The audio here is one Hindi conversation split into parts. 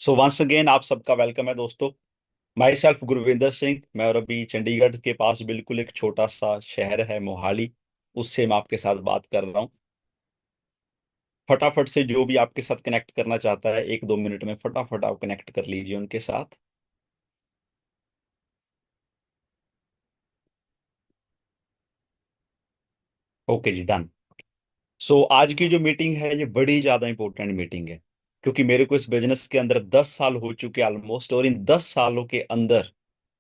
सो वंस अगेन आप सबका वेलकम है दोस्तों। My self Gurvinder Singh. मैं और अभी चंडीगढ़ के पास बिल्कुल एक छोटा सा शहर है मोहाली, उससे मैं आपके साथ बात कर रहा हूँ। फटाफट से जो भी आपके साथ कनेक्ट करना चाहता है 1-2 मिनट में फटाफट आप कनेक्ट कर लीजिए उनके साथ। ओके जी, डन। सो आज की जो मीटिंग है ये बड़ी ज्यादा इंपॉर्टेंट मीटिंग है, क्योंकि मेरे को इस बिजनेस के अंदर 10 साल हो चुके ऑलमोस्ट, और इन 10 सालों के अंदर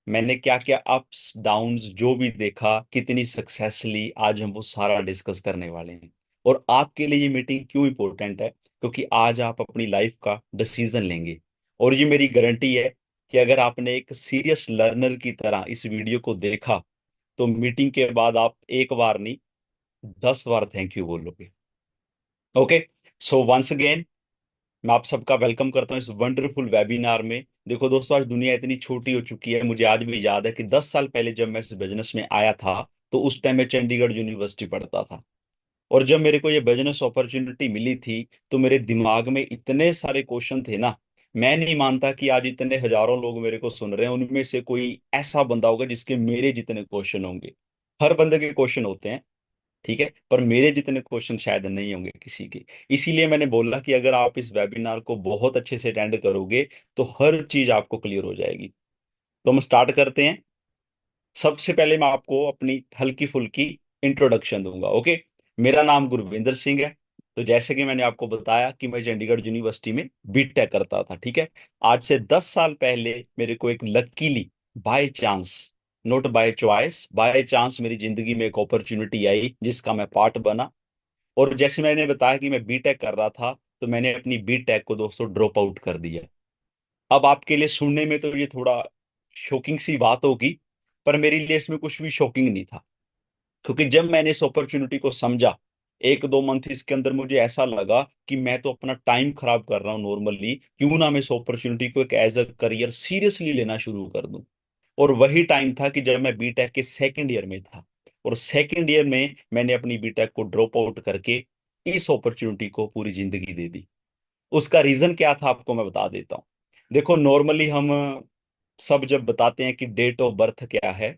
मैंने क्या क्या अप्स डाउन्स जो भी देखा, कितनी सक्सेस ली, आज हम वो सारा डिस्कस करने वाले हैं। और आपके लिए ये मीटिंग क्यों इंपॉर्टेंट है, क्योंकि आज आप अपनी लाइफ का डिसीजन लेंगे। और ये मेरी गारंटी है कि अगर आपने एक सीरियस लर्नर की तरह इस वीडियो को देखा तो मीटिंग के बाद आप एक बार नहीं 10 बार थैंक यू बोलोगे। ओके। सो वंस अगेन मैं आप सबका वेलकम करता हूँ इस वंडरफुल वेबिनार में। देखो दोस्तों, आज दुनिया इतनी छोटी हो चुकी है, मुझे आज भी याद है कि 10 साल पहले जब मैं इस बिजनेस में आया था तो उस टाइम मैं चंडीगढ़ यूनिवर्सिटी पढ़ता था। और जब मेरे को ये बिजनेस अपॉर्चुनिटी मिली थी तो मेरे दिमाग में इतने सारे क्वेश्चन थे ना। मैं नहीं मानता कि आज इतने हजारों लोग मेरे को सुन रहे हैं उनमें से कोई ऐसा बंदा होगा जिसके मेरे जितने क्वेश्चन होंगे। हर बंदे के क्वेश्चन होते हैं, ठीक है, पर मेरे जितने क्वेश्चन शायद नहीं होंगे किसी के। इसीलिए मैंने बोला कि अगर आप इस वेबिनार को बहुत अच्छे से अटेंड करोगे तो हर चीज आपको क्लियर हो जाएगी। तो हम स्टार्ट करते हैं। सबसे पहले मैं आपको अपनी हल्की फुल्की इंट्रोडक्शन दूंगा। ओके। मेरा नाम गुरविंदर सिंह है। तो जैसे कि मैंने आपको बताया कि मैं चंडीगढ़ यूनिवर्सिटी में बीटेक करता था, ठीक है। आज से 10 साल पहले मेरे को एक luckily, by chance, not by choice, by chance मेरी जिंदगी में एक अपॉर्चुनिटी आई जिसका मैं पार्ट बना। और जैसे मैंने बताया कि मैं बीटेक कर रहा था, तो मैंने अपनी बीटेक को दोस्तों ड्रॉप आउट कर दिया। अब आपके लिए सुनने में तो ये थोड़ा शॉकिंग सी बात होगी, पर मेरे लिए इसमें कुछ भी शॉकिंग नहीं था। क्योंकि जब मैंने इस अपॉर्चुनिटी को समझा, 1-2 मंथ इसके अंदर मुझे ऐसा लगा कि मैं तो अपना टाइम खराब कर रहा हूँ नॉर्मली, क्यों ना मैं इस अपॉर्चुनिटी को एक एज अ करियर सीरियसली लेना शुरू कर दूं। और वही टाइम था कि जब मैं बीटेक के सेकंड ईयर में था, और सेकंड ईयर में मैंने अपनी बीटेक को ड्रॉप आउट करके इस अपॉर्चुनिटी को पूरी जिंदगी दे दी। उसका रीजन क्या था आपको मैं बता देता हूँ। देखो, नॉर्मली हम सब जब बताते हैं कि डेट ऑफ बर्थ क्या है,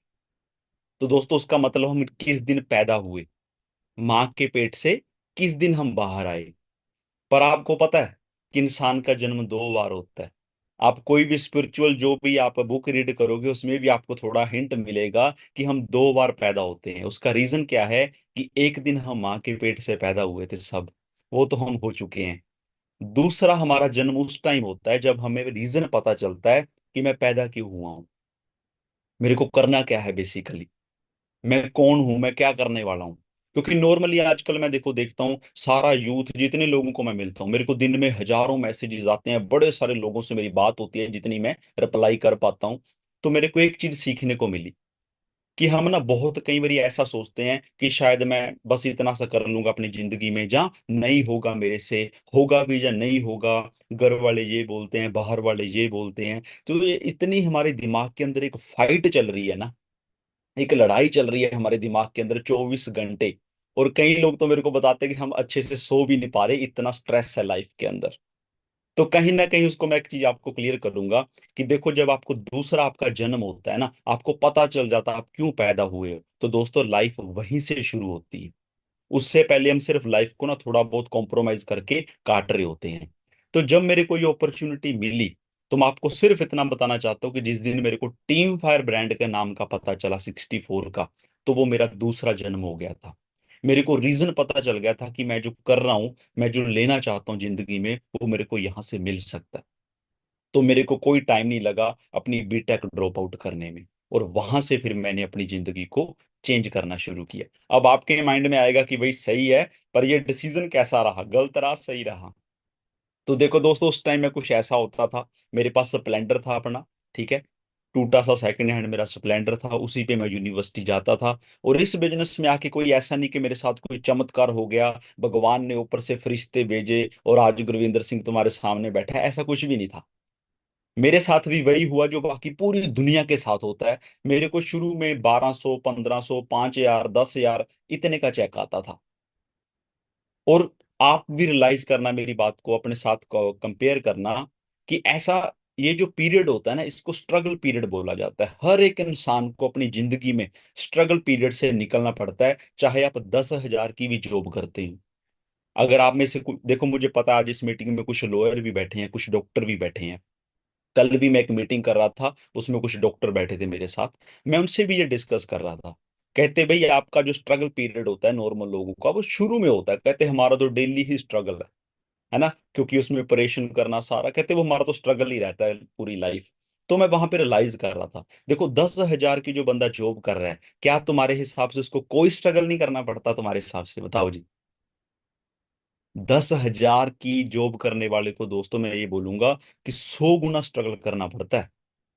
तो दोस्तों उसका मतलब हम किस दिन पैदा हुए, माँ के पेट से किस दिन हम बाहर आए। पर आपको पता है कि इंसान का जन्म 2 बार होता है। आप कोई भी स्पिरिचुअल जो भी आप बुक रीड करोगे उसमें भी आपको थोड़ा हिंट मिलेगा कि हम 2 बार पैदा होते हैं। उसका रीजन क्या है कि एक दिन हम माँ के पेट से पैदा हुए थे सब, वो तो हम हो चुके हैं। दूसरा हमारा जन्म उस टाइम होता है जब हमें रीजन पता चलता है कि मैं पैदा क्यों हुआ हूँ, मेरे को करना क्या है बेसिकली, मैं कौन हूं, मैं क्या करने वाला हूँ। क्योंकि नॉर्मली आजकल मैं देखता हूँ सारा यूथ, जितने लोगों को मैं मिलता हूँ, मेरे को दिन में हजारों मैसेजेस आते हैं, बड़े सारे लोगों से मेरी बात होती है, जितनी मैं रिप्लाई कर पाता हूँ। तो मेरे को एक चीज सीखने को मिली कि हम ना बहुत कई बार ऐसा सोचते हैं कि शायद मैं बस इतना सा कर लूंगा अपनी जिंदगी में, जहाँ नहीं होगा मेरे से, होगा भी या नहीं होगा। घर वाले ये बोलते हैं, बाहर वाले ये बोलते हैं। तो ये इतनी हमारे दिमाग के अंदर एक फाइट चल रही है ना, एक लड़ाई चल रही है हमारे दिमाग के अंदर 24 घंटे। और कई लोग तो मेरे को बताते हैं कि हम अच्छे से सो भी नहीं पा रहे, इतना स्ट्रेस है लाइफ के अंदर। तो कहीं ना कहीं उसको मैं एक चीज आपको क्लियर करूंगा कि देखो, जब आपको दूसरा आपका जन्म होता है ना, आपको पता चल जाता है आप क्यों पैदा हुए हो, तो दोस्तों लाइफ वहीं से शुरू होती है। उससे पहले हम सिर्फ लाइफ को ना थोड़ा बहुत कॉम्प्रोमाइज करके काट रहे होते हैं। तो जब मेरे को ये अपॉर्चुनिटी मिली, तो मैं आपको सिर्फ इतना बताना चाहता हूँ कि जिस दिन मेरे को टीम फायर ब्रांड के नाम का पता चला 64 का, तो वो मेरा दूसरा जन्म हो गया था। मेरे को रीजन पता चल गया था कि मैं जो कर रहा हूँ, मैं जो लेना चाहता हूँ जिंदगी में, वो मेरे को यहाँ से मिल सकता है। तो मेरे को कोई टाइम नहीं लगा अपनी बीटेक ड्रॉप आउट करने में, और वहां से फिर मैंने अपनी जिंदगी को चेंज करना शुरू किया। अब आपके माइंड में आएगा कि भाई सही है, पर ये डिसीजन कैसा रहा, गलत रहा सही रहा। तो देखो दोस्तों, उस टाइम में कुछ ऐसा होता था, मेरे पास स्प्लेंडर था अपना, ठीक है। टूटा सा सेकंड हैंड मेरा स्प्लेंडर था, उसी पे मैं यूनिवर्सिटी जाता था। और इस बिजनेस में आके कोई ऐसा नहीं कि मेरे साथ कोई चमत्कार हो गया, भगवान ने ऊपर से फरिश्ते भेजे और आज गुरविंदर सिंह तुम्हारे सामने बैठा है, ऐसा कुछ भी नहीं था। मेरे साथ भी वही हुआ जो बाकी पूरी दुनिया के साथ होता है। मेरे को शुरू में 1200, 1500, 5000, 10,000 इतने का चेक आता था। और आप भी रियलाइज करना मेरी बात को, अपने साथ कंपेयर करना कि ऐसा ये जो पीरियड होता है ना, इसको स्ट्रगल पीरियड बोला जाता है। हर एक इंसान को अपनी जिंदगी में स्ट्रगल पीरियड से निकलना पड़ता है, चाहे आप 10,000 की भी जॉब करते हो। अगर आप में से देखो, मुझे पता है आज इस मीटिंग में कुछ लॉयर भी बैठे हैं, कुछ डॉक्टर भी बैठे हैं। कल भी मैं एक मीटिंग कर रहा था, उसमें कुछ डॉक्टर बैठे थे मेरे साथ। मैं उनसे भी ये डिस्कस कर रहा था। कहते भाई आपका जो स्ट्रगल पीरियड होता है नॉर्मल लोगों का, वो शुरू में होता है। कहते हमारा तो डेली ही स्ट्रगल है ना, क्योंकि उसमें ऑपरेशन करना सारा, कहते वो हमारा तो स्ट्रगल ही रहता है पूरी लाइफ। तो मैं वहां पे रियलाइज कर रहा था, देखो 10,000 की जो बंदा जॉब कर रहा है, क्या तुम्हारे हिसाब से उसको कोई स्ट्रगल नहीं करना पड़ता? तुम्हारे हिसाब से बताओ जी। 10,000 की जॉब करने वाले को दोस्तों मैं ये बोलूंगा कि 100 गुना स्ट्रगल करना पड़ता है।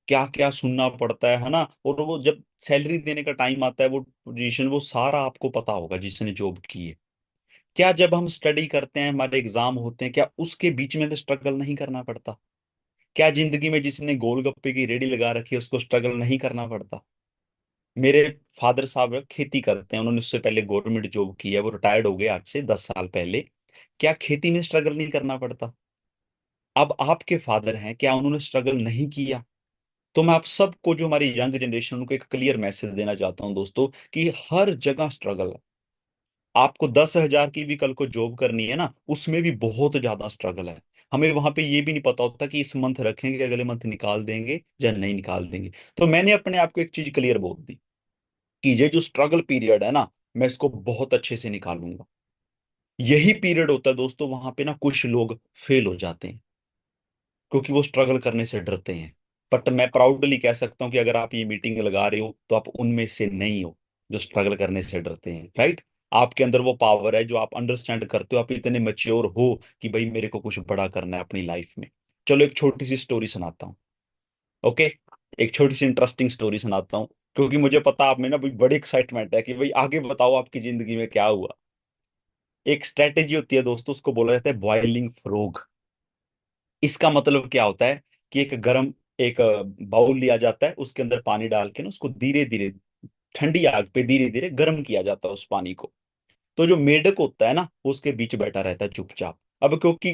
क्या क्या सुनना पड़ता है ना। और वो जब सैलरी देने का टाइम आता है, वो पोजीशन, वो सारा आपको पता होगा जिसने जॉब की है। क्या जब हम स्टडी करते हैं, हमारे एग्जाम होते हैं, क्या उसके बीच में भी स्ट्रगल नहीं करना पड़ता? क्या जिंदगी में जिसने गोलगप्पे की रेडी लगा रखी है उसको स्ट्रगल नहीं करना पड़ता? मेरे फादर साहब खेती करते हैं, उन्होंने उससे पहले गवर्नमेंट जॉब की है, वो रिटायर्ड हो गए आज से 10 साल पहले। क्या खेती में स्ट्रगल नहीं करना पड़ता? अब आपके फादर हैं, क्या उन्होंने स्ट्रगल नहीं किया? तो मैं आप सबको, जो हमारी यंग जनरेशन, उनको एक क्लियर मैसेज देना चाहता हूं दोस्तों, कि हर जगह स्ट्रगल है। आपको 10,000 की भी कल को जॉब करनी है ना, उसमें भी बहुत ज्यादा स्ट्रगल है। हमें वहां पे ये भी नहीं पता होता कि इस मंथ रखेंगे, अगले मंथ निकाल देंगे या नहीं निकाल देंगे। तो मैंने अपने आप को एक चीज क्लियर बोल दी कि ये जो स्ट्रगल पीरियड है ना, मैं इसको बहुत अच्छे से निकालूंगा। यही पीरियड होता है दोस्तों, वहां पे ना कुछ लोग फेल हो जाते हैं, क्योंकि वो स्ट्रगल करने से डरते हैं। बट मैं प्राउडली कह सकता हूं कि अगर आप ये मीटिंग लगा रहे हो, तो आप उनमें से नहीं हो जो स्ट्रगल करने से डरते हैं, राइट। आपके अंदर वो पावर है, जो आप अंडरस्टैंड करते हो, आप इतने मेच्योर हो कि भाई मेरे को कुछ बड़ा करना है अपनी लाइफ में। चलो एक छोटी सी स्टोरी सुनाता हूँ। ओके, एक छोटी सी इंटरेस्टिंग स्टोरी सुनाता हूँ, क्योंकि मुझे पता आप में ना भाई बड़ी एक्साइटमेंट है कि भाई आगे बताओ आपकी जिंदगी में क्या हुआ। एक स्ट्रेटेजी होती है दोस्तों, उसको बोला जाता है बॉइलिंग फ्रॉग। इसका मतलब क्या होता है कि एक बाउल लिया जाता है, उसके अंदर पानी डाल के ना उसको धीरे धीरे ठंडी आग पे धीरे धीरे गर्म किया जाता है उस पानी को। तो जो मेढक होता है ना, वो उसके बीच बैठा रहता है चुपचाप। अब क्योंकि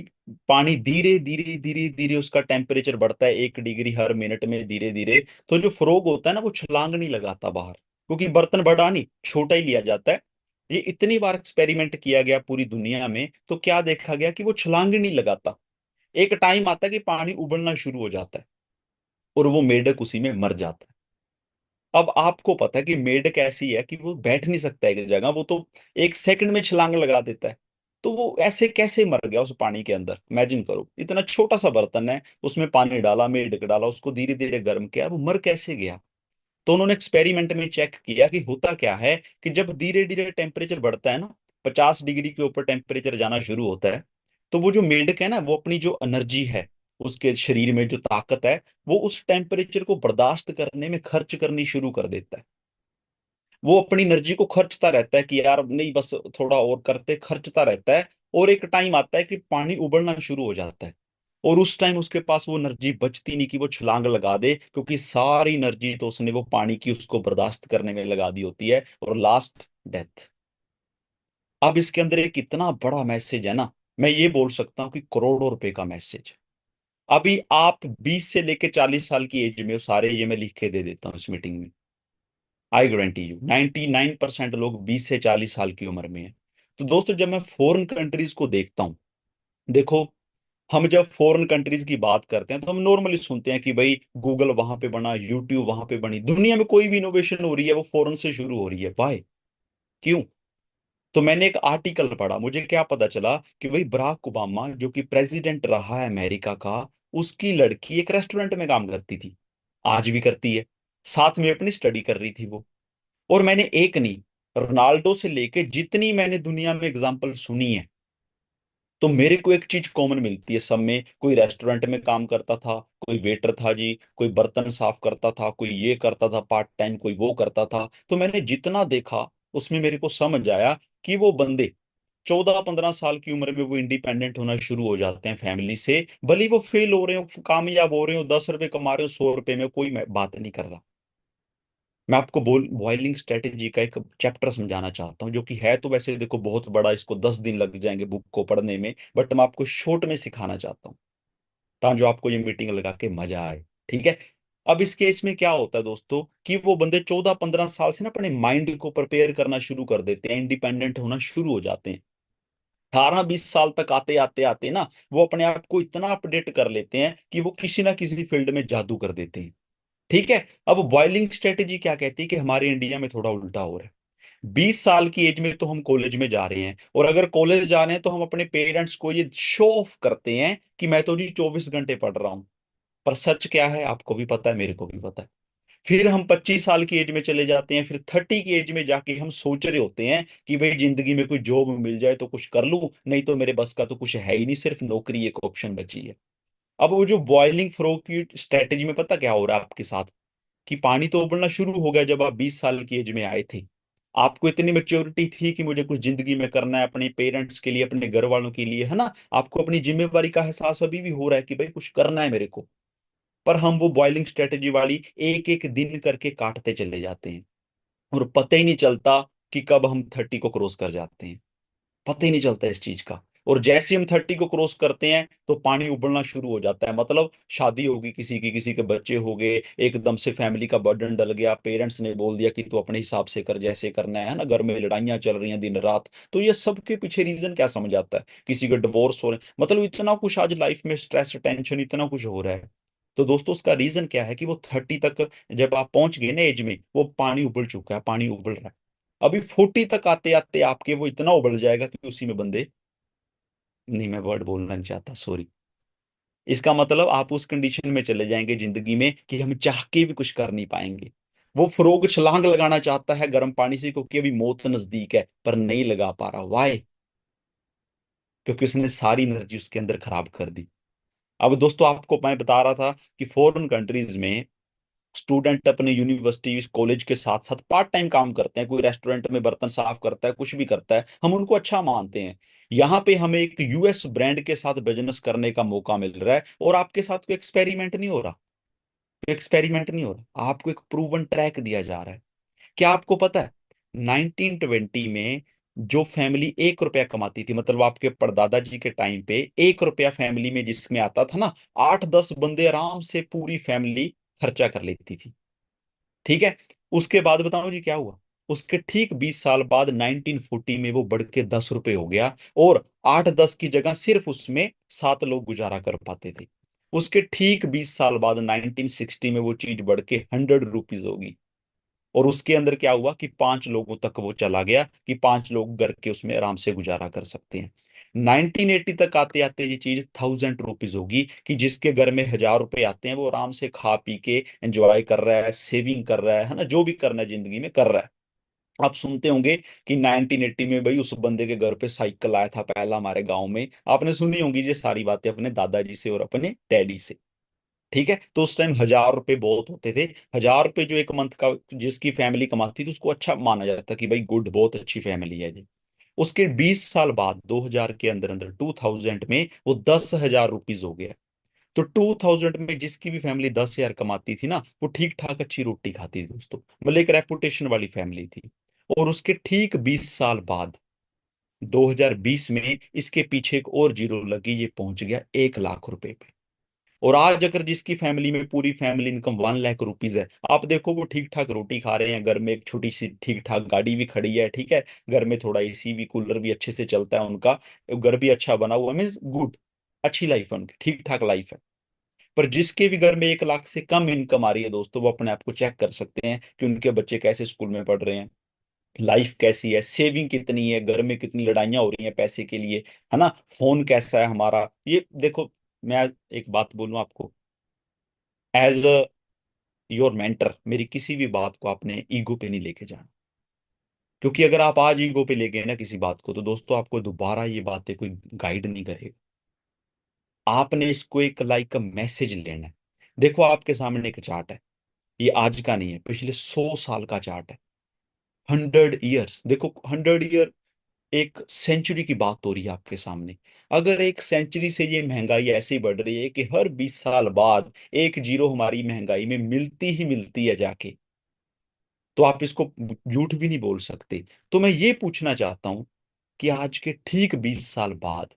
पानी धीरे धीरे धीरे धीरे उसका टेम्परेचर बढ़ता है 1 डिग्री हर मिनट में धीरे धीरे, तो जो फ्रोग होता है ना, वो छलांग नहीं लगाता बाहर, क्योंकि बर्तन बड़ा नहीं, छोटा ही लिया जाता है। ये इतनी बार एक्सपेरिमेंट किया गया पूरी दुनिया में, तो क्या देखा गया कि वो छलांग नहीं लगाता। एक टाइम आता है कि पानी उबलना शुरू हो जाता है, और वो मेढक उसी में मर जाता है। अब आपको पता है कि मेढक ऐसी है कि वो बैठ नहीं सकता एक जगह, वो तो 1 सेकंड में छलांग लगा देता है। तो वो ऐसे कैसे मर गया उस पानी के अंदर? इमेजिन करो, इतना छोटा सा बर्तन है, उसमें पानी डाला, मेढक डाला, उसको धीरे धीरे गर्म किया, वो मर कैसे गया? तो उन्होंने एक्सपेरिमेंट में चेक किया कि होता क्या है कि जब धीरे धीरे टेम्परेचर बढ़ता है ना, 50 डिग्री के ऊपर टेम्परेचर जाना शुरू होता है, तो वो जो मेंढक है ना, वो अपनी जो एनर्जी है, उसके शरीर में जो ताकत है, वो उस टेम्परेचर को बर्दाश्त करने में खर्च करनी शुरू कर देता है। वो अपनी एनर्जी को खर्चता रहता है कि यार नहीं, बस थोड़ा और करते, खर्चता रहता है। और एक टाइम आता है कि पानी उबलना शुरू हो जाता है, और उस टाइम उसके पास वो एनर्जी बचती नहीं कि वो छलांग लगा दे, क्योंकि सारी एनर्जी तो उसने वो पानी की उसको बर्दाश्त करने में लगा दी होती है, और लास्ट डेथ। अब इसके अंदर एक इतना बड़ा मैसेज है ना, मैं ये बोल सकता हूँ कि करोड़ों रुपए का मैसेज। अभी आप 20 से लेके 40 साल की एज में हो सारे, ये मैं लिख के दे देता हूँ इस मीटिंग में। आई गारंटी यू 99% लोग 20 से 40 साल की उम्र में है। तो दोस्तों, जब मैं फॉरेन कंट्रीज को देखता हूँ, देखो, हम जब फॉरेन कंट्रीज की बात करते हैं तो हम नॉर्मली सुनते हैं कि भाई गूगल वहां पे बना, यूट्यूब वहां पे बनी, दुनिया में कोई भी इनोवेशन हो रही है वो फॉरेन से शुरू हो रही है। वाई? क्यों? तो मैंने एक आर्टिकल पढ़ा, मुझे क्या पता चला कि भाई बराक ओबामा जो कि प्रेसिडेंट रहा है अमेरिका का, उसकी लड़की एक रेस्टोरेंट में काम करती थी, आज भी करती है, साथ में अपनी स्टडी कर रही थी वो। और मैंने एक नहीं, रोनाल्डो से लेके जितनी मैंने दुनिया में एग्जांपल सुनी है, तो मेरे को एक चीज कॉमन मिलती है सब में। कोई रेस्टोरेंट में काम करता था, कोई वेटर था जी, कोई बर्तन साफ करता था, कोई ये करता था पार्ट टाइम, कोई वो करता था। तो मैंने जितना देखा, उसमें मेरे को समझ आया कि वो बंदे 14-15 साल की उम्र में वो इंडिपेंडेंट होना शुरू हो जाते हैं फैमिली से। भले ही वो फेल हो रहे हो, कामयाब हो रहे हो, 10 रुपए कमा रहे हो, 100 रुपए में, कोई मैं बात नहीं कर रहा। मैं आपको बॉइलिंग स्ट्रेटेजी का एक चैप्टर समझाना चाहता हूँ, जो कि है तो वैसे देखो बहुत बड़ा, इसको 10 दिन लग जाएंगे बुक को पढ़ने में, बट मैं आपको शॉर्ट में सिखाना चाहता हूँ। ताकि जो आपको ये मीटिंग लगा के मजा आए। ठीक है। अब इस केस में क्या होता है दोस्तों कि वो बंदे 14-15 साल से ना अपने माइंड को प्रिपेयर करना शुरू कर देते हैं, इंडिपेंडेंट होना शुरू हो जाते हैं। 18-20 साल तक आते आते आते ना वो अपने आप को इतना अपडेट कर लेते हैं कि वो किसी ना किसी फील्ड में जादू कर देते हैं। ठीक है। अब बॉयलिंग स्ट्रेटेजी क्या कहती है कि हमारे इंडिया में थोड़ा उल्टा हो रहा है। 20 साल की एज में तो हम कॉलेज में जा रहे हैं, और अगर कॉलेज जा रहे हैं तो हम अपने पेरेंट्स को ये शो ऑफ करते हैं कि मैं तो जी 24 घंटे पढ़ रहा हूं। पर सच क्या है आपको भी पता है, मेरे को भी पता है। फिर हम 25 साल की एज में चले जाते हैं, फिर 30 की एज में जाके हम सोच रहे होते हैं कि भाई जिंदगी में कोई जॉब मिल जाए तो कुछ कर लूं, नहीं तो मेरे बस का तो कुछ है ही नहीं, सिर्फ नौकरी एक ऑप्शन बची है। अब वो जो बॉइलिंग फ्रॉग की स्ट्रेटेजी में पता क्या हो रहा है आपके साथ, कि पानी तो उबलना शुरू हो गया जब आप 20 साल की एज में आए थे। आपको इतनी मेच्योरिटी थी कि मुझे कुछ जिंदगी में करना है, अपने पेरेंट्स के लिए, अपने घर वालों के लिए, है ना। आपको अपनी जिम्मेवारी का एहसास अभी भी हो रहा है कि भाई कुछ करना है मेरे को। पर हम वो बॉइलिंग स्ट्रेटेजी वाली एक एक दिन करके काटते चले जाते हैं, और पता ही नहीं चलता कि कब हम 30 को क्रॉस कर जाते हैं। पता ही नहीं चलता इस चीज का। और जैसे हम 30 को क्रॉस करते हैं तो पानी उबलना शुरू हो जाता है, मतलब शादी होगी किसी की, किसी के बच्चे हो गए, एकदम से फैमिली का बर्डन डल गया, पेरेंट्स ने बोल दिया कि तू अपने हिसाब से कर, जैसे करना है ना, घर में लड़ाइयां चल रही हैं दिन रात। तो ये सब के पीछे रीजन क्या समझ आता है, किसी का डिवोर्स हो रहे हैं, मतलब इतना कुछ आज लाइफ में स्ट्रेस टेंशन इतना कुछ हो रहा है। तो दोस्तों उसका रीजन क्या है कि वो 30 तक जब आप पहुंच गए ना एज में, वो पानी उबल चुका है, पानी उबल रहा है। अभी 40 तक आते आते आपके वो इतना उबल जाएगा कि उसी में बंदे, नहीं मैं वर्ड बोलना नहीं चाहता, सॉरी। इसका मतलब आप उस कंडीशन में चले जाएंगे जिंदगी में कि हम चाह के भी कुछ कर नहीं पाएंगे। वो फ्रोग छलांग लगाना चाहता है गर्म पानी से क्योंकि अभी मौत नजदीक है, पर नहीं लगा पा रहा। वाई? क्योंकि उसने सारी एनर्जी उसके अंदर खराब कर दी। अब दोस्तों आपको मैं बता रहा था कि फॉरेन कंट्रीज में स्टूडेंट अपने यूनिवर्सिटी कॉलेज के साथ साथ पार्ट टाइम काम करते हैं, कोई रेस्टोरेंट में बर्तन साफ करता है, कुछ भी करता है, हम उनको अच्छा मानते हैं। यहाँ पे हमें एक यूएस ब्रांड के साथ बिजनेस करने का मौका मिल रहा है, और आपके साथ कोई एक्सपेरिमेंट नहीं हो रहा। कोई एक्सपेरिमेंट नहीं हो रहा, आपको एक प्रूवन ट्रैक दिया जा रहा है। क्या आपको पता है 1920 में जो फैमिली 1 रुपया कमाती थी, मतलब आपके परदादा जी के टाइम पे 1 रुपया फैमिली में जिसमें आता था ना, 8-10 बंदे आराम से पूरी फैमिली खर्चा कर लेती थी। ठीक है। उसके बाद बताओ जी क्या हुआ। उसके ठीक 20 साल बाद 1940 में वो बढ़ के 10 रुपए हो गया, और 8-10 की जगह सिर्फ उसमें 7 लोग गुजारा कर पाते थे। उसके ठीक 20 साल बाद 1960 में वो चीज बढ़ के 100 रुपीज होगी, और उसके अंदर क्या हुआ कि 5 लोगों तक वो चला गया कि 5 लोग घर के उसमें आराम से गुजारा कर सकते हैं। 1980 तक आते आते ये चीज 1000 रुपीज होगी कि जिसके घर में 1000 रुपए आते हैं वो आराम से खा पी के एंजॉय कर रहा है, सेविंग कर रहा है ना, जो भी करना है जिंदगी में कर रहा है। आप सुनते होंगे कि 1980 में भाई उस बंदे के घर पे साइकिल आया था पहला हमारे गांव में। आपने सुनी होंगी ये सारी बातें अपने दादाजी से और अपने डैडी से। ठीक है। तो उस टाइम 1000 रुपए बहुत होते थे। 1000 रुपए जो एक मंथ का जिसकी फैमिली कमाती थी उसको अच्छा माना जाता था कि भाई गुड, बहुत अच्छी फैमिली है जी। उसके 20 साल बाद 2000 के अंदर अंदर 2000 में वो 10,000 रुपीज हो गया। तो 2000 में जिसकी भी फैमिली 10,000 कमाती थी ना, वो ठीक ठाक अच्छी रोटी खाती थी दोस्तों, मतलब एक रेपुटेशन वाली फैमिली थी। और उसके ठीक 20 साल बाद 2020 में इसके पीछे एक और जीरो लगी, ये पहुंच गया 1 लाख रुपए पे। और आज अगर जिसकी फैमिली में पूरी फैमिली इनकम 1 लाख रुपीज है, आप देखो वो ठीक ठाक रोटी खा रहे हैं, घर में एक छोटी सी ठीक ठाक गाड़ी भी खड़ी है, ठीक है, घर में थोड़ा एसी भी कूलर भी अच्छे से चलता है उनका, घर भी अच्छा बना हुआ, मीन्स गुड, अच्छी लाइफ है उनकी, ठीक ठाक लाइफ है। पर जिसके भी घर में 1 लाख से कम इनकम आ रही है दोस्तों, वो अपने आप को चेक कर सकते हैं कि उनके बच्चे कैसे स्कूल में पढ़ रहे हैं, लाइफ कैसी है, सेविंग कितनी है, घर में कितनी लड़ाइयाँ हो रही हैं पैसे के लिए, है ना, फोन कैसा है हमारा, ये देखो। मैं एक बात बोलूं आपको, एज अ योर मेंटर, मेरी किसी भी बात को आपने ईगो पे नहीं लेके जाना। क्योंकि अगर आप आज ईगो पे ले गए ना किसी बात को, तो दोस्तों आपको दोबारा ये बातें कोई गाइड नहीं करेगा। आपने इसको एक लाइक का मैसेज लेना है। देखो आपके सामने एक चार्ट है, ये आज का नहीं है, पिछले 100 साल का चार्ट है। 100 ईयर्स, देखो 100 ईयर, एक सेंचुरी की बात हो रही है आपके सामने। अगर एक सेंचुरी से ये महंगाई ऐसे ही बढ़ रही है कि हर 20 साल बाद एक जीरो हमारी महंगाई में मिलती ही मिलती है जाके, तो आप इसको झूठ भी नहीं बोल सकते। तो मैं ये पूछना चाहता हूं कि आज के ठीक 20 साल बाद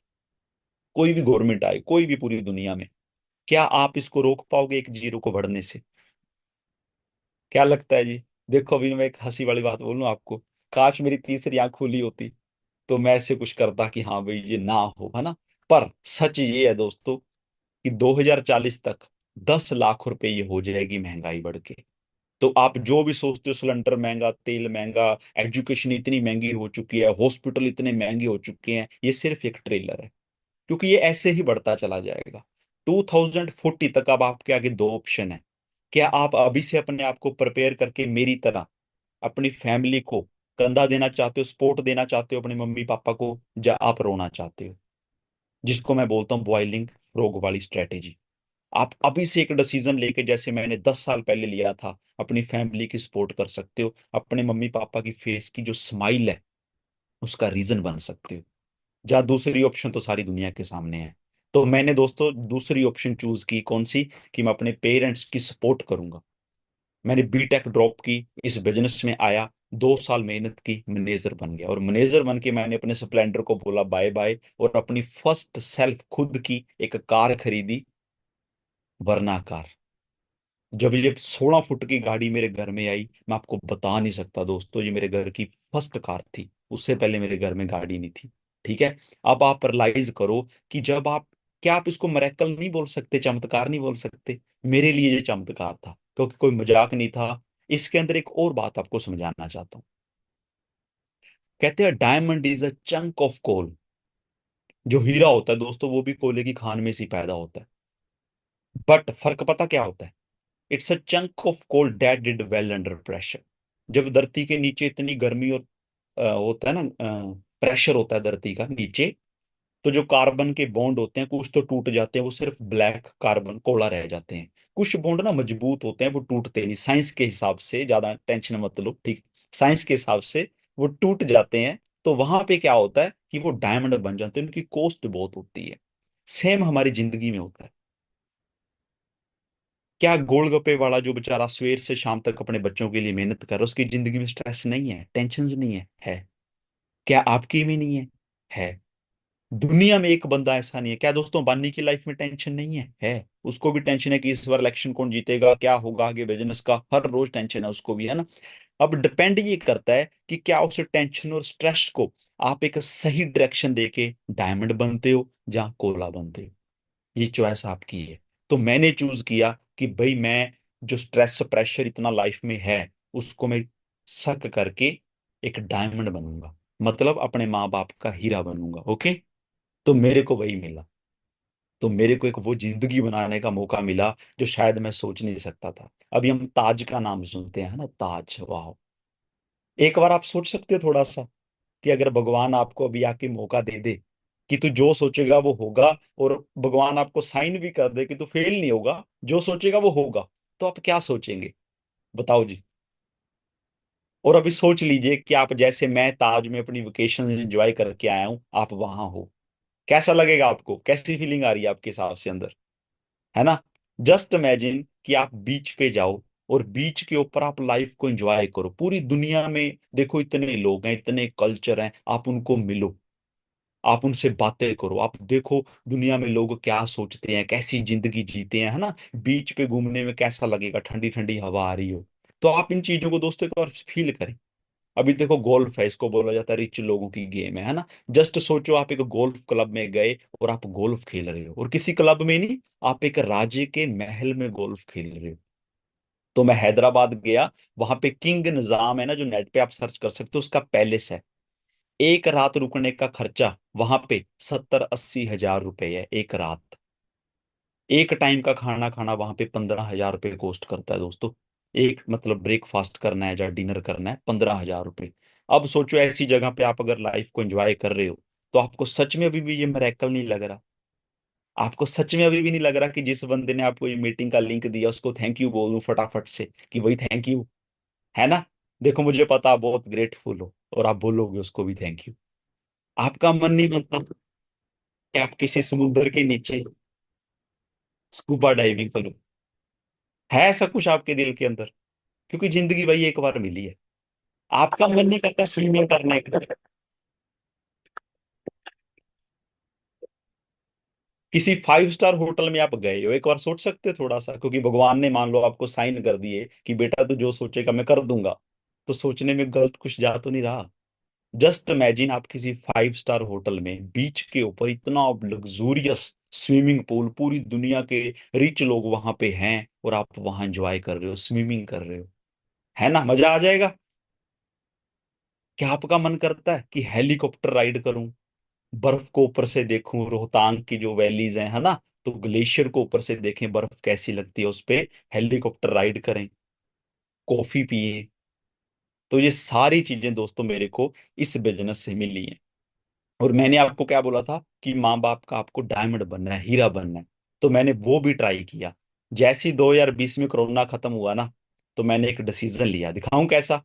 कोई भी गवर्नमेंट आए, कोई भी पूरी दुनिया में, क्या आप इसको रोक पाओगे एक जीरो को बढ़ने से? क्या लगता है जी? देखो अभी मैं एक हंसी वाली बात बोलूं आपको, काश मेरी तीसरी आंख खुली होती तो मैं ऐसे कुछ करता कि हाँ भाई ये ना हो, है ना। पर सच ये है दोस्तों कि 2040 तक 10 लाख रुपए ये हो जाएगी महंगाई बढ़ के। तो आप जो भी सोचते हो, सिलेंडर महंगा, तेल महंगा, एजुकेशन इतनी महंगी हो चुकी है, हॉस्पिटल इतने महंगे हो चुके हैं, ये सिर्फ एक ट्रेलर है। क्योंकि ये ऐसे ही बढ़ता चला जाएगा। 2040 तक अब आपके आगे दो ऑप्शन है। क्या आप अभी से अपने आप को प्रिपेयर करके मेरी तरह अपनी फैमिली को कंधा देना चाहते हो, सपोर्ट देना चाहते हो अपने मम्मी पापा को, या आप रोना चाहते हो? जिसको मैं बोलता हूँ बॉइलिंग फ्रॉग वाली स्ट्रेटेजी। आप अभी से एक डिसीजन लेके, जैसे मैंने 10 साल पहले लिया था, अपनी फैमिली की सपोर्ट कर सकते हो, अपने मम्मी पापा की फेस की जो स्माइल है उसका रीजन बन सकते हो। जहाँ दूसरी ऑप्शन तो सारी दुनिया के सामने है। तो मैंने दोस्तों दूसरी ऑप्शन चूज की, कौन सी? कि मैं अपने पेरेंट्स की सपोर्ट करूंगा। मैंने बीटेक ड्रॉप की, इस बिजनेस में आया, 2 साल मेहनत की, मैनेजर बन गया, और मैनेजर बन के मैंने अपने स्प्लेंडर को बोला बाय बाय, और अपनी फर्स्ट सेल्फ खुद की एक कार खरीदी, वरना कार। जब ये 16 फुट की गाड़ी मेरे घर में आई, मैं आपको बता नहीं सकता दोस्तों, ये मेरे घर की फर्स्ट कार थी। उससे पहले मेरे घर में गाड़ी नहीं थी। ठीक है। अब आप रियलाइज करो कि जब आप, क्या आप इसको मरेकल नहीं बोल सकते, चमत्कार नहीं बोल सकते? मेरे लिए ये चमत्कार था, क्योंकि कोई मजाक नहीं था। इसके अंदर एक और बात आपको समझाना चाहता हूँ। कहते हैं diamond is a chunk of coal. जो हीरा होता है दोस्तों वो भी कोयले की खान में से ही पैदा होता है। बट फर्क पता क्या होता है? It's a chunk of coal that did well under pressure. जब धरती के नीचे इतनी गर्मी और होता है ना, प्रेशर होता है धरती का नीचे, तो जो कार्बन के बॉन्ड होते हैं कुछ तो टूट जाते हैं, वो सिर्फ ब्लैक कार्बन कोड़ा रह जाते हैं। कुछ बॉन्ड ना मजबूत होते हैं, वो टूटते नहीं, साइंस के हिसाब से, ज्यादा टेंशन मत लो, ठीक। साइंस के हिसाब से वो टूट जाते हैं। तो वहां पे क्या होता है कि वो डायमंड बन जाते हैं, उनकी कॉस्ट बहुत होती है। सेम हमारी जिंदगी में होता है। क्या गोलगप्पे वाला जो बेचारा सवेर से शाम तक अपने बच्चों के लिए मेहनत कर रहा है, उसकी जिंदगी में स्ट्रेस नहीं है, टेंशन नहीं है? है। क्या आपकी भी नहीं है? है। दुनिया में एक बंदा ऐसा नहीं है। क्या दोस्तों अंबानी की लाइफ में टेंशन नहीं है? है। उसको भी टेंशन है कि इस बार इलेक्शन कौन जीतेगा, क्या होगा आगे बिजनेस का, हर रोज टेंशन है उसको भी, है ना। अब डिपेंड ये करता है कि क्या उस टेंशन और स्ट्रेस को आप एक सही डायरेक्शन देके डायमंड बनते हो या कोला बनते हो। ये चॉइस आपकी है। तो मैंने चूज किया कि भाई मैं जो स्ट्रेस प्रेशर इतना लाइफ में है उसको मैं सक करके एक डायमंड बनूंगा, मतलब अपने माँ बाप का हीरा बनूंगा। ओके। तो मेरे को वही मिला। तो मेरे को एक वो जिंदगी बनाने का मौका मिला जो शायद मैं सोच नहीं सकता था। अभी हम ताज का नाम सुनते हैं, है ना, ताज, वाह। एक बार आप सोच सकते हो थोड़ा सा कि अगर भगवान आपको अभी आके मौका दे दे कि तू जो सोचेगा वो होगा, और भगवान आपको साइन भी कर दे कि तू फेल नहीं होगा, जो सोचेगा वो होगा, तो आप क्या सोचेंगे? बताओ जी। और अभी सोच लीजिए कि आप, जैसे मैं ताज में अपनी वेकेशन एंजॉय करके आया हूं, आप वहां हो। कैसा लगेगा आपको? कैसी फीलिंग आ रही है आपके हिसाब से अंदर? है ना। जस्ट इमेजिन कि आप बीच पे जाओ और बीच के ऊपर आप लाइफ को एंजॉय करो। पूरी दुनिया में देखो इतने लोग हैं, इतने कल्चर हैं, आप उनको मिलो, आप उनसे बातें करो, आप देखो दुनिया में लोग क्या सोचते हैं, कैसी जिंदगी जीते हैं, है ना। बीच पे घूमने में कैसा लगेगा, ठंडी ठंडी हवा आ रही हो। तो आप इन चीजों को दोस्तों एक बार फील करें। अभी देखो गोल्फ है, इसको बोला जाता है रिच लोगों की गेम है ना। जस्ट सोचो आप एक गोल्फ क्लब में गए और आप गोल्फ खेल रहे हो, और किसी क्लब में नहीं, आप एक राजे के महल में गोल्फ खेल रहे हो। तो मैं हैदराबाद गया, वहां पे किंग निजाम है ना, जो नेट पे आप सर्च कर सकते हो, उसका पैलेस है। एक रात रुकने का खर्चा वहां पे 70-80 हजार रुपए है एक रात। एक टाइम का खाना खाना वहां पे 15 हजार रुपये कॉस्ट करता है दोस्तों। एक मतलब ब्रेकफास्ट करना है या डिनर करना है, 15 हजार रुपये। अब सोचो ऐसी जगह पे आप अगर लाइफ को एंजॉय कर रहे हो, तो आपको सच में अभी भी ये मिरेकल नहीं लग रहा? आपको सच में अभी भी नहीं लग रहा कि जिस बंदे ने आपको ये मीटिंग का लिंक दिया उसको थैंक यू बोल दूं फटाफट से कि भाई थैंक यू? है ना। देखो मुझे पता आप बहुत ग्रेटफुल हो और आप बोलोगे उसको भी थैंक यू। आपका मन नहीं बनता कि आप किसी समुद्र के नीचे स्कूबा डाइविंग करो? है ऐसा कुछ आपके दिल के अंदर? क्योंकि जिंदगी भाई एक बार मिली है। आपका मन नहीं करता स्विमिंग करने का? किसी 5 स्टार होटल में आप गए हो, एक बार सोच सकते हो थोड़ा सा, क्योंकि भगवान ने मान लो आपको साइन कर दिए कि बेटा तू जो सोचेगा मैं कर दूंगा, तो सोचने में गलत कुछ जा तो नहीं रहा। जस्ट इमेजिन आप किसी 5 स्टार होटल में बीच के ऊपर इतना लग्जूरियस स्विमिंग पूल, पूरी दुनिया के रिच लोग वहां पे हैं और आप वहां एंजॉय कर रहे हो, स्विमिंग कर रहे हो, है ना, मजा आ जाएगा। क्या आपका मन करता है कि हेलीकॉप्टर राइड करूं, बर्फ को ऊपर से देखूं, रोहतांग की जो वैलीज हैं, है ना, तो ग्लेशियर को ऊपर से देखें, बर्फ कैसी लगती है उस पे, हेलीकॉप्टर राइड करें, कॉफी पिए। तो ये सारी चीजें दोस्तों मेरे को इस बिजनेस से मिली हैं। और मैंने आपको क्या बोला था कि माँ बाप का आपको डायमंड बनना है, हीरा बनना है, तो मैंने वो भी ट्राई किया। जैसे ही 2020 में कोरोना खत्म हुआ ना, तो मैंने एक डिसीजन लिया, दिखाऊं कैसा।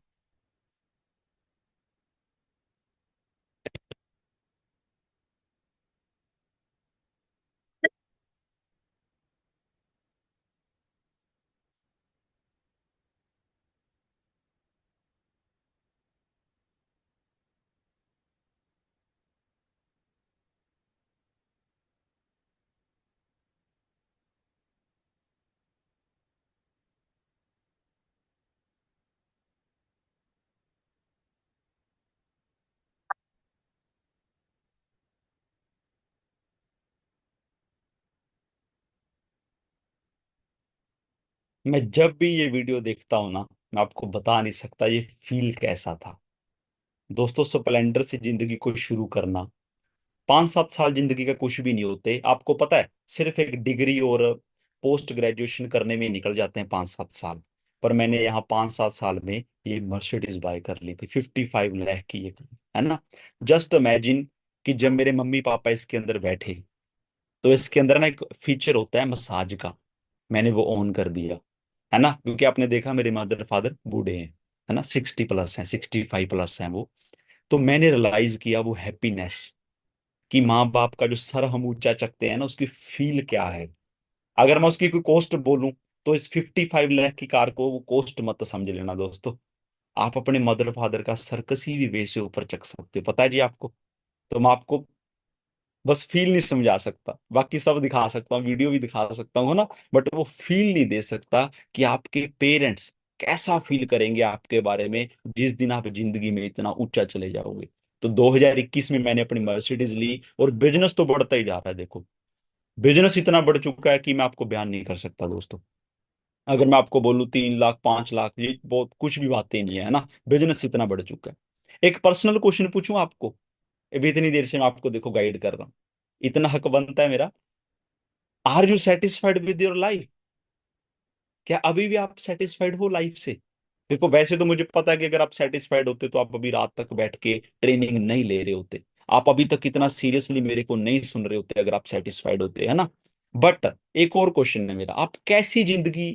मैं जब भी ये वीडियो देखता हूं ना, मैं आपको बता नहीं सकता ये फील कैसा था। दोस्तों, स्प्लेंडर से जिंदगी को शुरू करना, 5-7 साल जिंदगी का कुछ भी नहीं होते, आपको पता है, सिर्फ एक डिग्री और पोस्ट ग्रेजुएशन करने में निकल जाते हैं 5-7 साल। पर मैंने यहाँ 5-7 साल में ये मर्सिडीज बाय कर ली थी, 55 लाख की ये, है ना। जस्ट इमेजिन कि जब मेरे मम्मी पापा इसके अंदर बैठे, तो इसके अंदर ना एक फीचर होता है मसाज का, मैंने वो ऑन कर दिया, है ना, क्योंकि आपने देखा मेरे मदर फादर बूढ़े हैं, है ना, 60 प्लस हैं, 65 प्लस हैं वो। तो मैंने रियलाइज किया वो हैप्पीनेस, कि माँ बाप का जो सर हम ऊंचा चकते हैं ना, उसकी फील क्या है। अगर मैं उसकी कोई कॉस्ट बोलूं, तो इस 55 लाख की कार को वो कॉस्ट मत समझ लेना दोस्तों। आप अपने मदर फादर का सर किसी भी वे से ऊपर चक सकते हो, पता है जी आपको। तो मैं आपको बस फील नहीं समझा सकता, बाकी सब दिखा सकता हूँ, वीडियो भी दिखा सकता हूँ ना, बट वो फील नहीं दे सकता कि आपके पेरेंट्स कैसा फील करेंगे आपके बारे में जिस दिन आप जिंदगी में इतना ऊंचा चले जाओगे। तो 2021 में मैंने अपनी मर्सिडीज ली, और बिजनेस तो बढ़ता ही जा रहा है, देखो बिजनेस इतना बढ़ चुका है कि मैं आपको बयान नहीं कर सकता दोस्तों। अगर मैं आपको बोलूं 3 लाख 5 लाख, ये बहुत कुछ भी बातें नहीं है ना, बिजनेस इतना बढ़ चुका है। एक पर्सनल क्वेश्चन पूछूं आपको, अभी इतनी देर से मैं आपको देखो गाइड कर रहा हूँ, इतना हक बनता है मेरा। Are you satisfied with your life? क्या अभी भी आप सेटिस्फाइड हो लाइफ से? देखो वैसे तो मुझे पता है कि अगर आप सेटिस्फाइड होते तो आप अभी रात तक बैठ के ट्रेनिंग नहीं ले रहे होते, आप अभी तक इतना सीरियसली मेरे को नहीं सुन रहे होते, अगर आप सेटिस्फाइड होते, है ना। बट एक और क्वेश्चन है मेरा, आप कैसी जिंदगी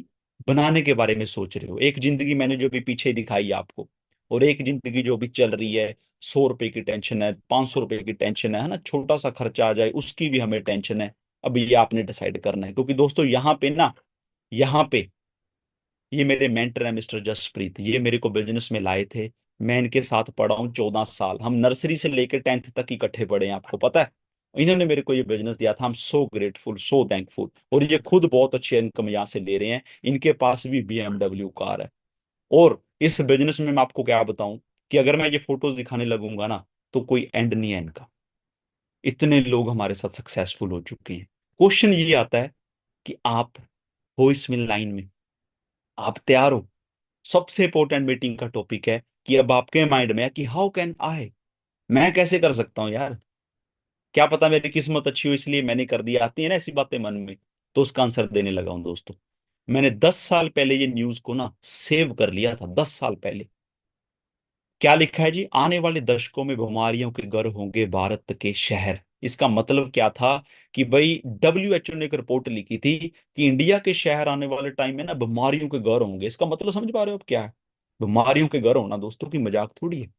बनाने के बारे में सोच रहे हो? एक जिंदगी मैंने जो भी पीछे दिखाई है आपको, और एक जिंदगी जो भी चल रही है, 100 रुपए की टेंशन है, 500 रुपए की टेंशन है ना, छोटा सा खर्चा आ जाए उसकी भी हमें टेंशन है। अब ये आपने डिसाइड करना है, क्योंकि दोस्तों यहाँ पे ना, यहाँ पे ये मेरे मेंटर हैं मिस्टर जसप्रीत, ये मेरे को बिजनेस में लाए थे। मैं इनके साथ पढ़ा हूँ 14 साल, हम नर्सरी से लेकर 10th तक इकट्ठे पढ़े हैं, आपको पता है। इन्होंने मेरे को ये बिजनेस दिया था, हम सो ग्रेटफुल, सो थैंकफुल। और ये खुद बहुत अच्छी इनकम यहाँ से ले रहे हैं, इनके पास भी BMW कार है। और इस बिजनेस में मैं आपको क्या बताऊं, कि अगर मैं ये फोटोज दिखाने लगूंगा ना, तो कोई एंड नहीं है इनका। इतने लोग हमारे साथ सक्सेसफुल हो चुके हैं। क्वेश्चन ये आता है कि आप हो इसमें लाइन में, आप तैयार हो? सबसे इंपॉर्टेंट मीटिंग का टॉपिक है कि अब आपके माइंड में है कि हाउ कैन आई, मैं कैसे कर सकता हूं यार, क्या पता मेरी किस्मत अच्छी हो इसलिए मैंने कर दिया, आती है ना ऐसी बातें मन में। तो उसका आंसर देने लगा हूं दोस्तों। मैंने 10 साल पहले ये न्यूज को ना सेव कर लिया था, 10 साल पहले। क्या लिखा है जी, आने वाले दशकों में बीमारियों के घर होंगे भारत के शहर। इसका मतलब क्या था, कि भाई WHO ने एक रिपोर्ट लिखी थी कि इंडिया के शहर आने वाले टाइम में ना बीमारियों के घर होंगे। इसका मतलब समझ पा रहे हो आप क्या है? बीमारियों के घर होना दोस्तों की मजाक थोड़ी है।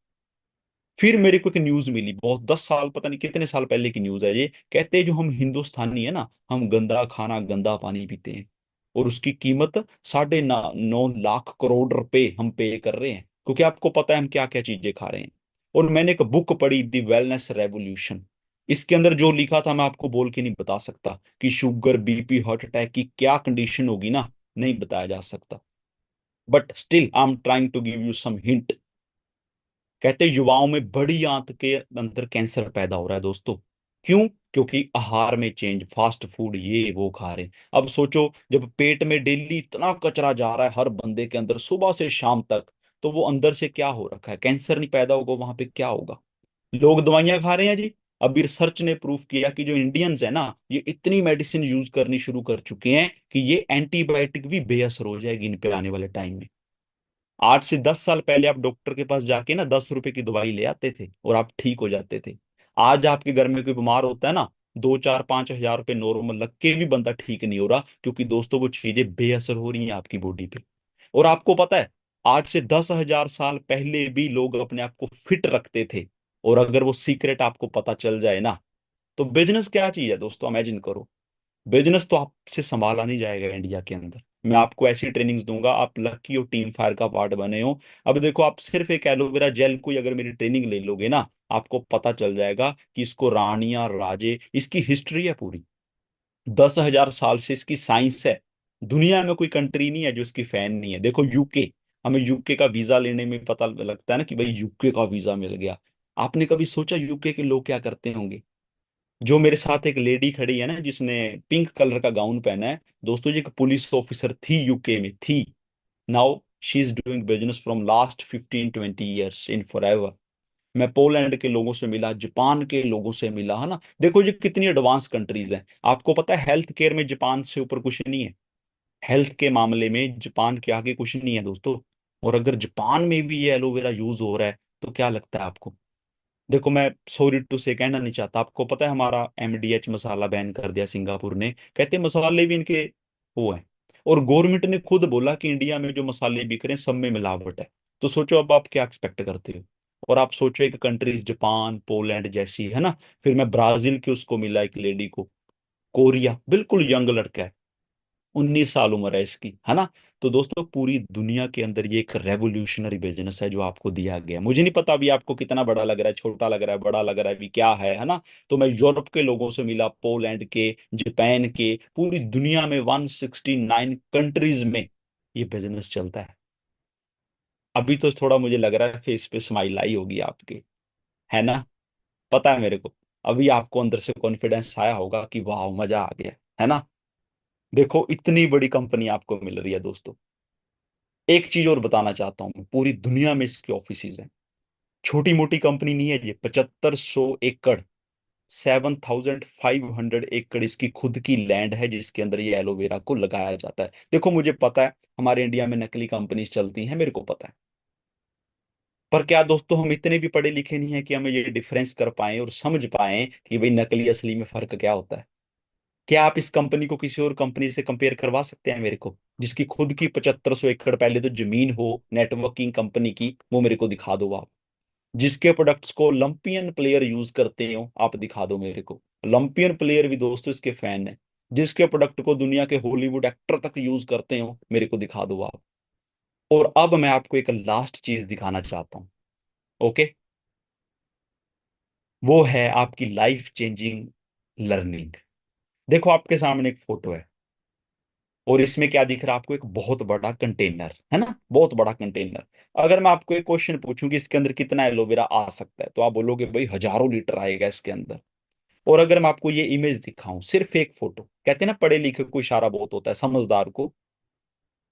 फिर मेरे को एक न्यूज मिली, बहुत 10 साल पता नहीं कितने साल पहले की न्यूज है ये, कहते हैं जो हम हिंदुस्तानी है ना, हम गंदा खाना गंदा पानी पीते हैं, और उसकी कीमत 9.5 लाख करोड़ रुपए हम पे कर रहे हैं, क्योंकि आपको पता है हम क्या क्या चीजें खा रहे हैं। और मैंने एक बुक पढ़ी, द वेलनेस रेवोल्यूशन। इसके अंदर जो लिखा था मैं आपको बोल के नहीं बता सकता कि शुगर, बीपी, हार्ट अटैक की क्या कंडीशन होगी ना, नहीं बताया जा सकता। But still I am trying to give you some hint. कहते युवाओं में बड़ी आंत के अंदर कैंसर पैदा हो रहा है दोस्तों। क्यों? क्योंकि आहार में चेंज, फास्ट फूड ये वो खा रहे हैं। अब सोचो, जब पेट में डेली इतना कचरा जा रहा है हर बंदे के अंदर सुबह से शाम तक, तो वो अंदर से क्या हो रखा है? कैंसर नहीं पैदा होगा, वहां पे क्या होगा? लोग दवाइयां खा रहे हैं जी। अभी रिसर्च ने प्रूफ किया कि जो इंडियंस है ना, ये इतनी मेडिसिन यूज करनी शुरू कर चुके हैं कि ये एंटीबायोटिक भी बेअसर हो जाएगी इन पे आने वाले टाइम में। 8 से 10 साल पहले आप डॉक्टर के पास जाके ना 10 रुपए की दवाई ले आते थे और आप ठीक हो जाते थे। आज आपके घर में कोई बीमार होता है ना, 2 4 5 हजार रुपए नॉर्मल लग के भी बंदा ठीक नहीं हो रहा, क्योंकि दोस्तों वो चीजें बेअसर हो रही हैं आपकी बॉडी पे। और आपको पता है, 8 से 10 हजार साल पहले भी लोग अपने आप को फिट रखते थे। और अगर वो सीक्रेट आपको पता चल जाए ना, तो बिजनेस क्या चीज है दोस्तों, इमेजिन करो। बिजनेस तो आपसे संभाला नहीं जाएगा इंडिया के अंदर। मैं आपको ऐसी ट्रेनिंग्स दूंगा, आप लकी और टीम फायर का पार्ट बने हो। अब देखो, आप सिर्फ एक एलोवेरा जेल को ही अगर मेरी ट्रेनिंग ले लोगे ना, आपको पता चल जाएगा कि इसको रानियां राजे, इसकी हिस्ट्री है पूरी। 10 हजार साल से इसकी साइंस है। दुनिया में कोई कंट्री नहीं है जो इसकी फैन नहीं है। देखो यूके, हमें यूके का वीजा लेने में पता लगता है ना कि भाई यूके का वीजा मिल गया। आपने कभी सोचा यूके के लोग क्या करते होंगे? जो मेरे साथ एक लेडी खड़ी है ना, जिसने पिंक कलर का गाउन पहना है, दोस्तों जी एक पुलिस ऑफिसर थी, यूके में थी। Now she is doing business from last 15 20 years in forever. मैं पोलैंड के लोगों से मिला, जापान के लोगों से मिला, है ना। देखो ये कितनी एडवांस कंट्रीज हैं। आपको पता है हेल्थ केयर में जापान से ऊपर कुछ नहीं है। हेल्थ के मामले में जापान के आगे कुछ नहीं है दोस्तों। और अगर जापान में भी ये एलोवेरा यूज हो रहा है, तो क्या लगता है आपको? देखो, मैं सॉरी टू से कहना नहीं चाहता, आपको पता है हमारा एमडीएच मसाला बैन कर दिया सिंगापुर ने। कहते हैं मसाले भी इनके वो है। और गवर्नमेंट ने खुद बोला कि इंडिया में जो मसाले बिक रहे हैं सब में मिलावट है। तो सोचो अब आप क्या एक्सपेक्ट करते हो। और आप सोचो एक कंट्रीज जापान, पोलैंड जैसी, है ना। फिर मैं ब्राजील की उसको मिला एक लेडी को, कोरिया, बिल्कुल यंग लड़का है, 19 साल उम्र है इसकी, है ना। तो दोस्तों पूरी दुनिया के अंदर ये एक रेवोल्यूशनरी बिजनेस है जो आपको दिया गया है। मुझे नहीं पता अभी आपको कितना बड़ा लग रहा है, छोटा लग रहा है, बड़ा लग रहा है, अभी क्या है ना। तो मैं यूरोप के लोगों से मिला, पोलैंड के, जापान के, पूरी दुनिया में 169 कंट्रीज में ये बिजनेस चलता है। अभी तो थोड़ा मुझे लग रहा है फेस पे स्माइल आई होगी आपके, है ना। पता है मेरे को, अभी आपको अंदर से कॉन्फिडेंस आया होगा कि वाह मजा आ गया, है ना। देखो इतनी बड़ी कंपनी आपको मिल रही है दोस्तों। एक चीज और बताना चाहता हूं, पूरी दुनिया में इसके ऑफिसेज हैं। छोटी मोटी कंपनी नहीं है ये। 7500 एकड़, 7500 एकड़ इसकी खुद की लैंड है, जिसके अंदर ये एलोवेरा को लगाया जाता है। देखो मुझे पता है हमारे इंडिया में नकली कंपनीज चलती हैं, मेरे को पता है। पर क्या दोस्तों हम इतने भी पढ़े लिखे नहीं है कि हमें ये डिफरेंस कर पाए और समझ पाए कि भाई नकली असली में फर्क क्या होता है? क्या आप इस कंपनी को किसी और कंपनी से कंपेयर करवा सकते हैं मेरे को, जिसकी खुद की 7500 एकड़ पहले तो जमीन हो नेटवर्किंग कंपनी की, वो मेरे को दिखा दो आप। जिसके प्रोडक्ट्स को लंपियन प्लेयर यूज करते हो आप दिखा दो मेरे को। लंपियन प्लेयर भी दोस्तों इसके फैन है। जिसके प्रोडक्ट को दुनिया के हॉलीवुड एक्टर तक यूज करते हो, मेरे को दिखा दो आप। और अब मैं आपको एक लास्ट चीज दिखाना चाहता हूं। ओके, वो है आपकी लाइफ चेंजिंग लर्निंग। देखो आपके सामने एक फोटो है, और इसमें क्या दिख रहा है आपको? एक बहुत बड़ा कंटेनर, है ना, बहुत बड़ा कंटेनर। अगर मैं आपको एक क्वेश्चन पूछूं कि इसके अंदर कितना एलोवेरा आ सकता है, तो आप बोलोगे भाई हजारों लीटर आएगा इसके अंदर। और अगर मैं आपको ये इमेज दिखाऊं, सिर्फ एक फोटो, कहते हैं ना पढ़े लिखे को इशारा बहुत होता है, समझदार को।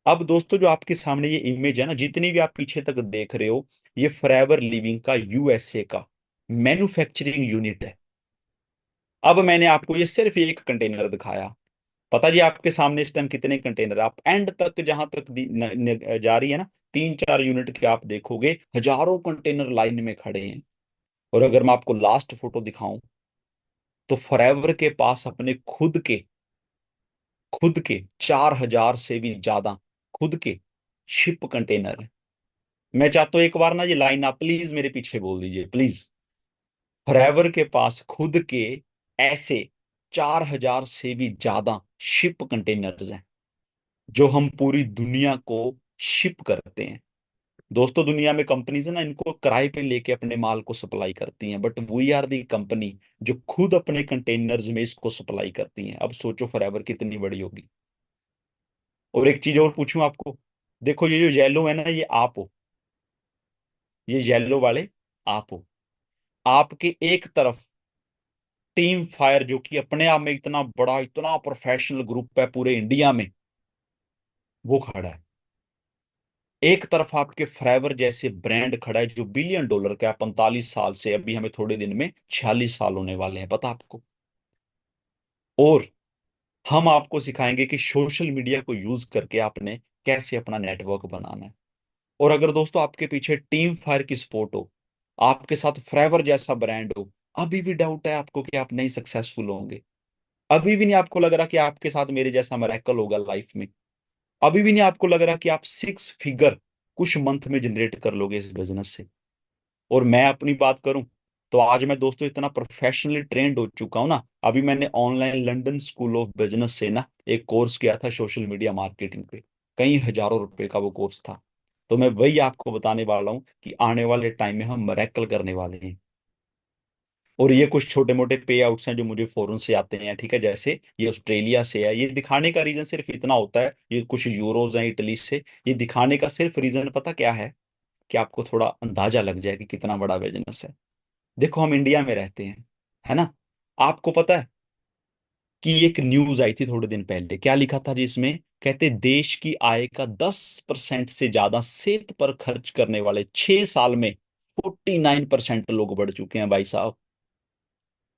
अब दोस्तों जो आपके सामने ये इमेज है ना, जितनी भी आप पीछे तक देख रहे हो, ये फॉरएवर लिविंग का यूएसए का मैन्युफैक्चरिंग यूनिट है। अब मैंने आपको ये सिर्फ एक कंटेनर दिखाया। पता जी आपके सामने इस टाइम कितने कंटेनर, आप एंड तक जहां तक जा रही है ना, 3 4 यूनिट के आप देखोगे हजारों कंटेनर लाइन में खड़े हैं। और अगर मैं आपको लास्ट फोटो दिखाऊं, तो फॉरएवर के पास अपने खुद के 4000 से भी ज्यादा खुद के शिप कंटेनर है। मैं चाहता हूं एक बार ना ये लाइन आप प्लीज मेरे पीछे बोल दीजिए प्लीज। फॉरएवर के पास खुद के ऐसे 4000 से भी ज्यादा शिप कंटेनर्स हैं, जो हम पूरी दुनिया को शिप करते हैं। दोस्तों दुनिया में कंपनीज है ना, इनको किराए पे लेके अपने माल को सप्लाई करती हैं, but we are the company जो खुद अपने कंटेनर्स में इसको सप्लाई करती हैं। अब सोचो फॉरएवर कितनी बड़ी होगी। और एक चीज और पूछूं आपको, देखो ये जो येलो है ना, ये आप हो, ये येलो वाले आप हो। आपके एक तरफ टीम फायर, जो कि अपने आप में इतना बड़ा, इतना प्रोफेशनल ग्रुप है पूरे इंडिया में, वो खड़ा है। एक तरफ आपके फॉरएवर जैसे ब्रांड खड़ा है जो $1 बिलियन का है, 45 साल से, अभी हमें थोड़े दिन में 46 साल होने वाले हैं, पता आपको। और हम आपको सिखाएंगे कि सोशल मीडिया को यूज करके आपने कैसे अपना नेटवर्क बनाना है। और अगर दोस्तों आपके पीछे टीम फायर की सपोर्ट हो, आपके साथ फॉरएवर जैसा ब्रांड हो, अभी भी डाउट है आपको कि आप नहीं सक्सेसफुल होंगे, अभी भी नहीं आपको लग रहा कि आपके साथ मेरे जैसा मरेकल होगा लाइफ में, अभी भी नहीं आपको लग रहा कि आप 6 फिगर कुछ मंथ में जनरेट कर लोगे इस बिजनेस से, और मैं अपनी बात करूं तो आज मैं दोस्तों इतना प्रोफेशनली ट्रेंड हो चुका हूं ना। अभी मैंने online London school of business से ना एक कोर्स किया था सोशल मीडिया मार्केटिंग पे, कई हजारों रुपए का वो कोर्स था। तो मैं वही आपको बताने वाला हूँ कि आने वाले टाइम में हम मरेकल करने वाले हैं। और ये कुछ छोटे मोटे पे आउट्स हैं जो मुझे फॉरेन से आते हैं, ठीक है, जैसे ये ऑस्ट्रेलिया से है। ये दिखाने का रीजन सिर्फ इतना होता है, ये कुछ यूरोज हैं इटली से, ये दिखाने का सिर्फ रीजन पता क्या है, कि आपको थोड़ा अंदाजा लग जाए कि कितना बड़ा बिजनेस है। देखो हम इंडिया में रहते हैं, है ना। आपको पता है कि एक न्यूज आई थी थोड़े दिन पहले, क्या लिखा था जिसमें, कहते देश की आय का 10% से ज्यादा सेहत पर खर्च करने वाले 6 साल में 49% लोग बढ़ चुके हैं भाई साहब।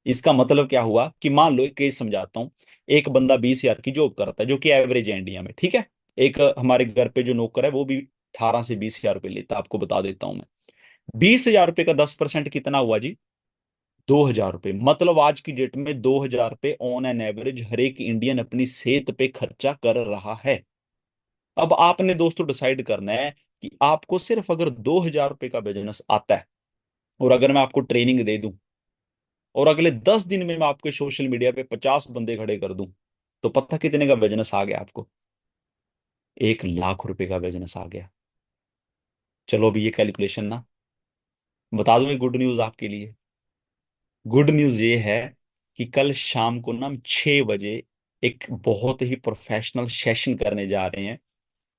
इसका मतलब क्या हुआ कि मान लो एक केस समझाता हूँ, एक बंदा 20 हजार की जॉब करता है जो कि एवरेज है इंडिया में, ठीक है। एक हमारे घर पे जो नौकर है वो भी 18 से 20 हजार रुपये लेता है, आपको बता देता हूँ मैं। 20 हजार रुपये का 10% कितना हुआ जी, 2 हजार रुपये। मतलब आज की डेट में 2 हजार रुपये ऑन एन एवरेज हर एक इंडियन अपनी सेहत पे खर्चा कर रहा है। अब आपने दोस्तों डिसाइड करना है कि आपको सिर्फ अगर 2 हजार रुपये का बिजनेस आता है, और अगर मैं आपको ट्रेनिंग दे दूं, और अगले 10 दिन में मैं आपके सोशल मीडिया पे 50 बंदे खड़े कर दूं, तो पता कितने का बिजनेस आ गया आपको, 1 लाख रुपए का बिजनेस आ गया। चलो अभी ये कैलकुलेशन ना बता दूं, एक गुड न्यूज आपके लिए। गुड न्यूज ये है कि कल शाम को ना हम 6 बजे एक बहुत ही प्रोफेशनल सेशन करने जा रहे हैं,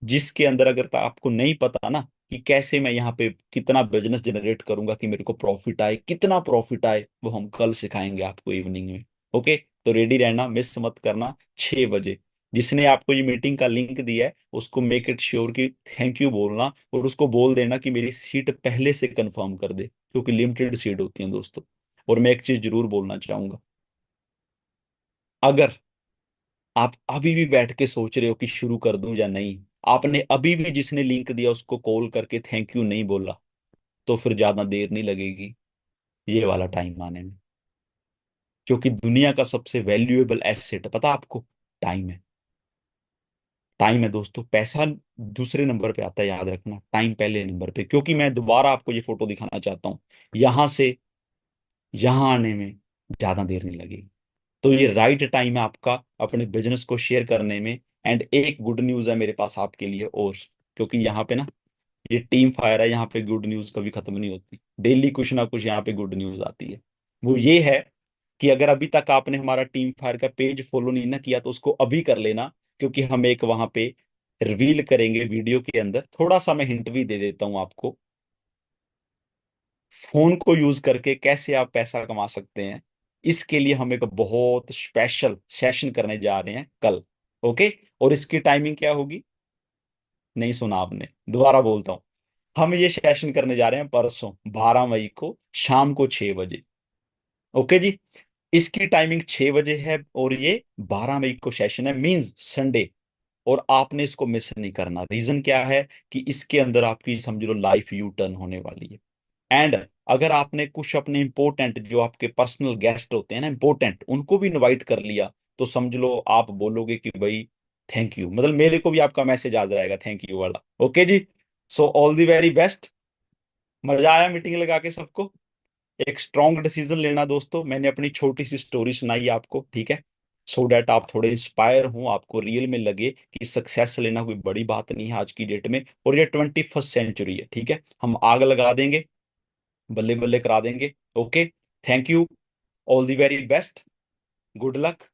जिसके अंदर अगर आपको नहीं पता ना कि कैसे मैं यहाँ पे कितना बिजनेस जनरेट करूंगा कि मेरे को प्रॉफिट आए, कितना प्रॉफिट आए, वो हम कल सिखाएंगे आपको इवनिंग में। ओके, तो रेडी रहना, मिस मत करना, 6 बजे। जिसने आपको ये मीटिंग का लिंक दिया है उसको मेक इट श्योर कि थैंक यू बोलना, और उसको बोल देना कि मेरी सीट पहले से कंफर्म कर दे, क्योंकि लिमिटेड सीट होती है दोस्तों। और मैं एक चीज जरूर बोलना चाहूंगा, अगर आप अभी भी बैठ के सोच रहे हो कि शुरू कर दूं या नहीं, आपने अभी भी जिसने लिंक दिया उसको कॉल करके थैंक यू नहीं बोला, तो फिर ज्यादा देर नहीं लगेगी ये वाला टाइम आने में। क्योंकि दुनिया का सबसे वैल्यूएबल एसेट पता आपको, टाइम है। टाइम है दोस्तों, पैसा दूसरे नंबर पे आता है, याद रखना, टाइम पहले नंबर पे। क्योंकि मैं दोबारा आपको ये फोटो दिखाना चाहता हूँ, यहां से यहां आने में ज्यादा देर नहीं लगेगी। तो ये राइट टाइम है आपका अपने बिजनेस को शेयर करने में। एंड एक गुड न्यूज है मेरे पास आपके लिए, और क्योंकि यहाँ पे ना ये टीम फायर है, यहाँ पे गुड न्यूज कभी खत्म नहीं होती, डेली कुछ ना कुछ यहाँ पे गुड न्यूज आती है। वो ये है कि अगर अभी तक आपने हमारा टीम फायर का पेज फॉलो नहीं ना किया तो उसको अभी कर लेना, क्योंकि हम एक वहां पे रिवील करेंगे वीडियो के अंदर, थोड़ा सा मैं हिंट भी दे देता हूँ आपको, फोन को यूज करके कैसे आप पैसा कमा सकते हैं। इसके लिए हम एक बहुत स्पेशल सेशन करने जा रहे हैं कल। ओके, और इसकी टाइमिंग क्या होगी, नहीं सुना आपने, दोबारा बोलता हूँ। हम ये सेशन करने जा रहे हैं परसों 12 मई को शाम को 6 बजे। ओके जी, इसकी टाइमिंग 6 बजे है, और ये 12 मई को सेशन है, मींस संडे। और आपने इसको मिस नहीं करना। रीजन क्या है कि इसके अंदर आपकी समझ लो लाइफ यू टर्न होने वाली है। एंड अगर आपने कुछ अपने इंपॉर्टेंट जो आपके पर्सनल गेस्ट होते हैं ना, इंपॉर्टेंट, उनको भी इनवाइट कर लिया, तो समझ लो आप बोलोगे कि भाई थैंक यू, मतलब मेरे को भी आपका मैसेज आ जाएगा थैंक यू वाला। ओके जी, so all the very best. मजा आया मीटिंग लगा के सबको। एक स्ट्रॉन्ग डिसीजन लेना दोस्तों, मैंने अपनी छोटी सी स्टोरी सुनाई आपको, ठीक है। सो डैट आप थोड़े इंस्पायर हों, आपको रियल में लगे कि सक्सेस लेना कोई बड़ी बात नहीं है आज की डेट में, और ये 21st सेंचुरी है। ठीक है, हम आग लगा देंगे, बल्ले बल्ले करा देंगे। Okay, thank you, all the very best, good luck.